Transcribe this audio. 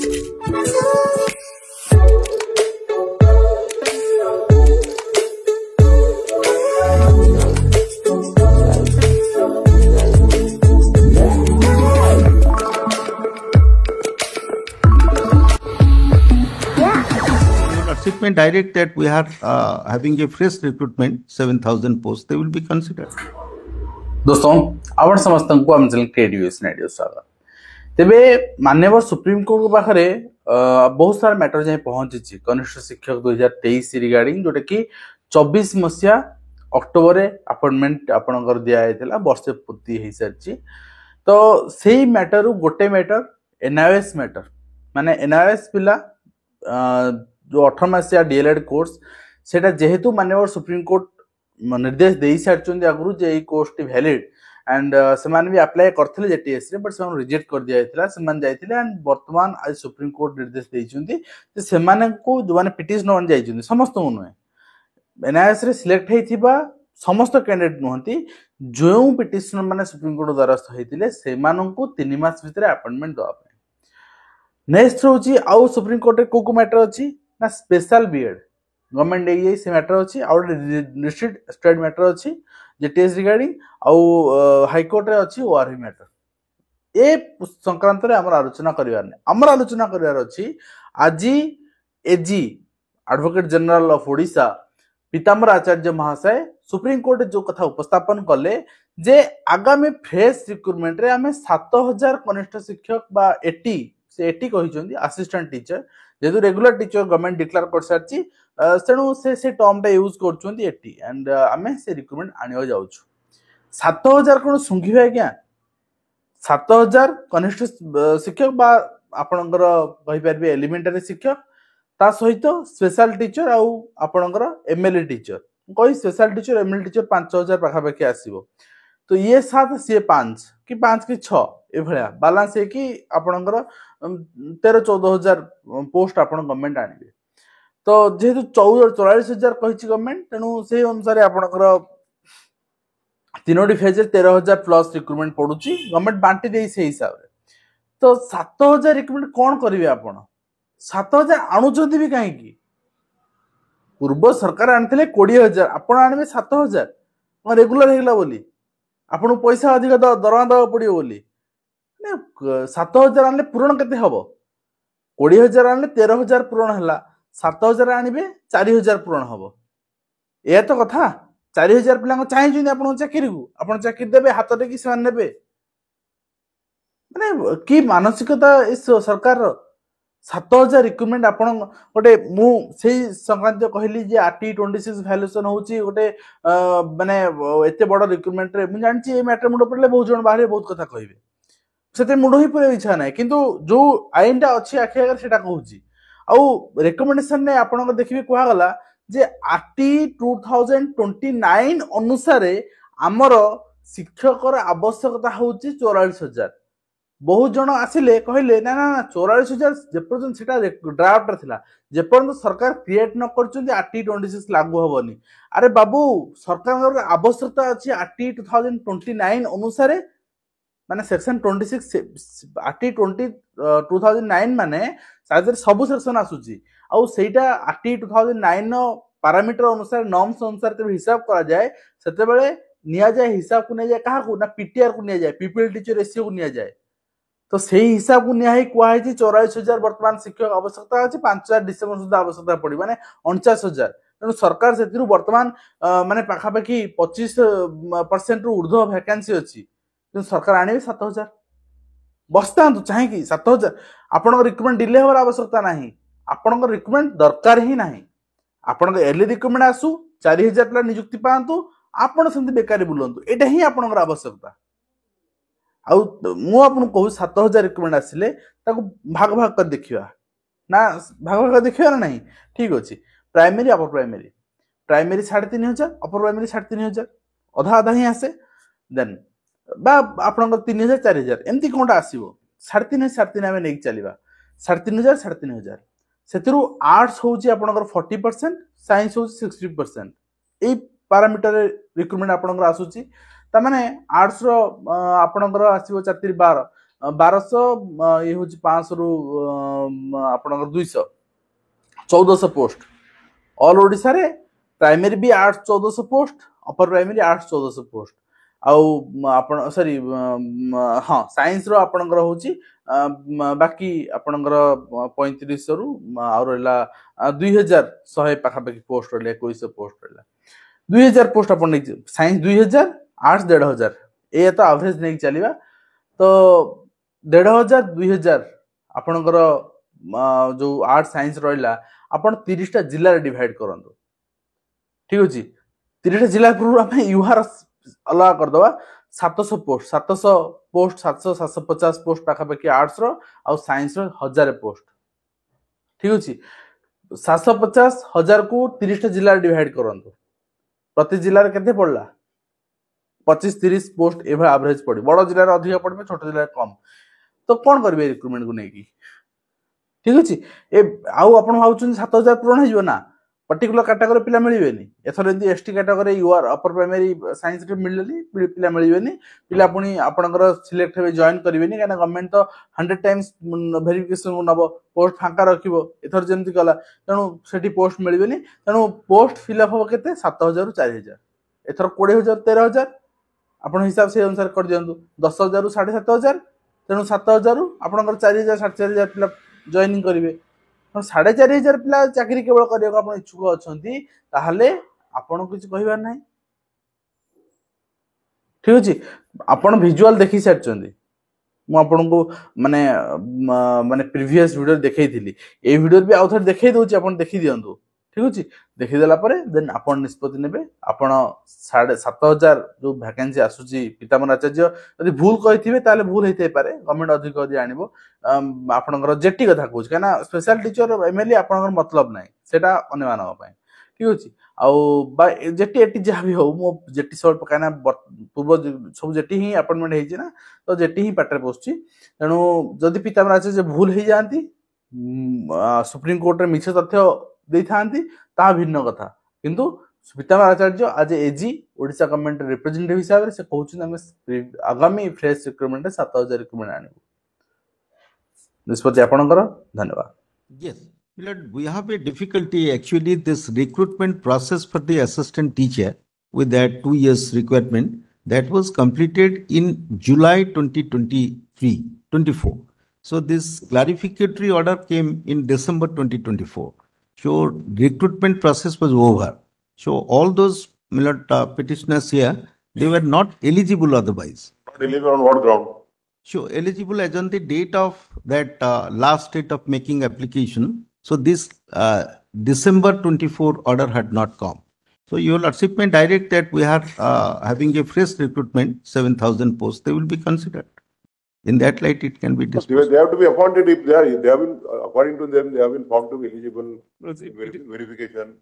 Shipment direct that we are having a fresh recruitment 7,000 posts, they will be considered. दोस्तों आपण समस्त को हम चैनल क्रिएटिव रेडियो स्वागत तेबे माननीय सुप्रीम कोर्ट पाखरे बहुत सारा मैटर जाए पहुंची कनिष्ठ शिक्षक 2023 रिगार्डिंग जोटा कि 24 मसिया अक्टोबर अपॉइंटमेंट आपनकर दिया हैतला वर्ष पूर्ति हे सारची तो सेही मैटर गोटे मैटर एनआईएस मैटर माने एनआईएस पिला जो 18 मसिया डीएलएड कोर्स सेटा जेहेतु माननीय सुप्रीम कोर्ट निर्देश दे सारी आगु जे कोर्स टी वैलिड एंड से भी अप्लाई करते जेटीएस रे बट से रिजेक्ट कर दिया जायतिला से जाइतिले एंड वर्तमान आज सुप्रीम कोर्ट निर्देश देइचुंदी जे से माने को जो माने पिटिशन वन जाइचुंदी समस्त को नुहे एनआईएस रे सिलेक्ट हेतिबा समस्त कैंडिडेट नुहंती जो पिटिशन माने सुप्रीम कोर्ट द्वारस्थ हेतिले से मानन को 3 मास भीतर अपॉइंटमेंट दवा पे नेक्स्ट होची आउ सुप्रीम कोर्ट रे को मैटर अछि ना स्पेशल बीएड गवर्नमेंट ए से मैटर अच्छी आउट डिस्ट्रिक्ट स्टेट मैटर अच्छी जेटीएस रिगार्डिंग आउ हाई कोर्ट रे अच्छी ओआरवी मैटर ए संक्रांत रे हमर आलोचना करिवार नै हमर आलोचना करिवार अछि आजी एजी एडवोकेट जनरल ऑफ ओडिशा पीताम्बर आचार्य महाशय सुप्रीम कोर्ट जो कथा उपस्थापन कले जे आगामी फ्रेश रिक्रूटमेंट रे हमें 7000 कनिष्ठ शिक्षक बा 80 से 80 कहिसोंदी असिस्टेंट टीचर जेतु रेगुलर टीचर गवर्नमेंट डिक्लेयर कर सारची तेणु से टर्म टा यूज करछोंती 80 एंड आमे से रिक्रूटमेंट आनियो जाउछु 7000 कोन सुंघिबे क्या 7000 कनिष्ठ शिक्षक बा आपनकर कहि परबे एलिमेंटरी शिक्षक ता सहित स्पेशल टीचर आउ आपनकर एमएलए टीचर कोई स्पेशल टीचर एमएलए टीचर 5000 पाखा पाखी आसीबो तो ये 7 से 5 कि 5 कि 6 ए भलिया बैलेंस है कि आपनकर 13-14,000 पोस्ट आपण गवर्नमेंट आनिबे तो जेहेतु 44,000 कहिछि गवर्नमेंट तेनु से अनुसार आपनकर तीनोटी फेज 13,000 प्लस रिक्रूटमेंट पडुछि गवर्नमेंट बांटी देई से हिसाब रे तो 7,000 रिक्रूटमेंट कोन करिवे आपण 7,000 आणुचोंती भी काहे की पूर्व सरकार आनथिले 20,000 आपण आनिबे 7,000 रेगुलर हेला बोली आपण पैसा अधिक दरमा दवा पड़ियो बोली 7,000 आनले पूरण केते हबो 20,000 आनले 13,000 पूरण हला 7,000 आनिबे 4,000 पूरण हबो ए तो कथा 4,000 पिला चाहि जइने आपण चाकरी को आपण चाकरी देबे हाथ टेकी से नेबे माने की मानसिकता इस सरकार रो 7,000 रिक्रूटमेंट आपण गोटे मु सेही संक्रांत कहली जे आरटी 26 वैल्यूएशन होची गोटे माने एते बड़ रिक्रूटमेंट रे मु जानची ए मैटर मुंड पड़ले बहुत जण बाहर बहुत कथा कहिबे सेते मुंड ही पड़े इच्छा नै किंतु जो आईन टा अछि आखे अगर सेटा कहूची आउ रिकमेंडेशन ने आपण देखिबे कोहा गला जे आरटी 2029 अनुसार हमर शिक्षकर आवश्यकता होची 44,000 बहुत जन आसिले कहले ना ना 44,000 जेपर्यंत सेटा ड्राफ्ट थिला जेपर्यंत सरकार क्रिएट न करचुंदी आरटी 26 लागू होबनी अरे बाबू सरकार आवश्यकता अछि आरटी 2029 अनुसार माने सेक्शन 26 आरटी 2009 माने साइज सब सेक्शन आसुची आ सेटा आरटी 2009 नो पैरामीटर अनुसार नॉर्म्स अनुसार ते हिसाब करा जाए सेते बेले निया जाए हिसाब को ने जाए कहा को ना पीटीआर को निया जाए पीपीएल टीचर रेशियो को निया जाए तो सही हिसाब को निया है कुआ है 44,000 वर्तमान शिक्षक आवश्यकता अछि 5,000 डिसेंबर सुधा आवश्यकता पड़ी माने 49,000 तेणु सरकार से वर्तमान माने पाखा पाखी 25% रु ऊर्ध्व वैकेंसी अछि सरकार आने 7,000 बस्ता चाहे कि 7,000 आपण रिक्रूटमेंट डिले होवार आवश्यकता नहीं आपण रिक्रूटमेंट दरकार ही नहीं आपण एर्ली रिक्रूटमेंट आसु 4,000 पिला नियुक्ति पांतु आपण सेंति बेकारी बुलंतु एटा ही आपण आवश्यकता आउ मु आपन कहू 7,000 रिक्रूटमेंट आसिले ताको भाग भाग कर देखिबा ना भाग भाग देखिबा ना नहीं ठीक अछि primary upper primary 3,500 upper primary 3,500 आधा आधा ही आसे देन बा आपन 3,000 4,000 एमती कोनटा आसीबो 3,500 हमें नेक चलीबा 3,500 3,500 सेतिरु आर्ट्स होची आपन 40% साइंस होची 60% ए पैरामीटर रिक्रूटमेंट आपन आसुची ता माने आर्ट्स रो आपन आसीबो 4-12 1200 ये हूँ 500 रु आपणकर 200 1400 पोस्ट ऑल ओडिशा रे प्राइमरी भी arts 1400 post upper primary arts 1400 post आउ आपण सॉरी हाँ साइंस रो आपणकर होची बाकी आपणकर 3500 रु आ रहला 2100 पाखापाखि पोस्ट रहले 2100 पोस्ट रहला 2000 पोस्ट अपन नहीं साइंस 2000 आर्ट्स 1500 ए तो एवरेज नहीं चलिबा तो 1500 2000 आपणकर जो आर्ट्स साइंस रहला आपण 30 टा जिल्ला रे डिवाइड करंतु ठीक अछि 30 टा जिल्ला पूर्व हम यूआर अलग कर दवा 700 पोस्ट 700 750 पोस्ट पाखापाखि आर्ट्स रो आ साइंस रो 1000 पोस्ट ठीक अछि 750 1000 को 30 टा जिल्ला रे डिवाइड करंतु प्रति जिल्ला रे केते पड़ला 25 30 पोस्ट एभा एवरेज पड़ी बड़ जिल्ला रे अधिक पड़बे छोट जिल्ला रे कम तो कोन करबे रिक्रूटमेंट को नेकी ठीक अछि ए आउ आपण भाउछन 7000 पूर्ण हो ना पर्टिकुलर कैटेगरी पिला मिलबेनी एथर एंती ST category UR upper primary science रे मिलली पिला मिलबेनी पिला पुनी आपनकर सिलेक्ट हेबे जॉइन करबेनी काना गवर्नमेंट तो 100 टाइम्स वेरिफिकेशन नबो पोस्ट फांका रखिबो एथर जेमति कला तणु सेठी पोस्ट मिलबेनी तणु पोस्ट फिलअप हो केते 7000 रु 4000 एथर 20000 13000 आपण हिसाब से अनुसार कर दियंतु 10000 रु 7500 तणु 7000 रु आपनकर 4000 4500 पिला जॉइनिंग करिवे 4500 पिला चाकरी केवल करिया आपण इच्छुक अछंती ताहले आपण किछ कहिबार नाही ठीक अछि आपण विजुअल देखि सारचंदी मु आपण को माने माने प्रीवियस वीडियो देखैथिली ए वीडियो भी आउथर देखै दोछि आपण देखि दियंतु ठीक अछि देखि देला परे देन आपण निष्पत्ति नेबे आपण 7500 जो वैकेंसी आसुची पीताम्बर आचार्य यदि भूल कहिथिबे ताले भूल हेते पारे गवर्नमेंट अधिक अधि आनिबो आपणकर जेटी कथा कहूछ काना स्पेशल टीचर एमएलए आपणकर मतलब नाही सेटा अन्यमान पय ठीक अछि आउ बा जेटी एटी जहा भी हो मो जेटी सब काना पूर्व सब जेटी ही अपॉइंटमेंट हेछि ना तो जेटी ही पाटर पोसछि तणु जदि पीताम्बर आचार्य भूल हे जानती सुप्रीम कोर्ट रे मिछ तथ्य देई थांती ता भिन्न कथा किंतु पीताम्बर आचार्य आज एजी ओडिशा गवर्नमेंट रिप्रेजेंटेटिव हिसाब से कहउछ हम आगामी फ्रेश रिक्रूटमेंट 7000 रिक्रूटमेंट आनिबो निष्पत्ति आपणकर धन्यवाद Yes, Lord, we have a difficulty actually this recruitment process for the assistant teacher with that 2 years requirement that was completed in July 2024. So this clarificatory order came in December 2024. So recruitment process was over. So all those petitioners here, they were not eligible otherwise. Not eligible on what ground? So eligible as on the date of that last date of making application. So this December 24 order had not come. So your lordship may direct that we are having a fresh recruitment, 7,000 posts. They will be considered. In that light, it can be discussed. They have to be appointed if they have been, according to them, they have been found to be eligible verification.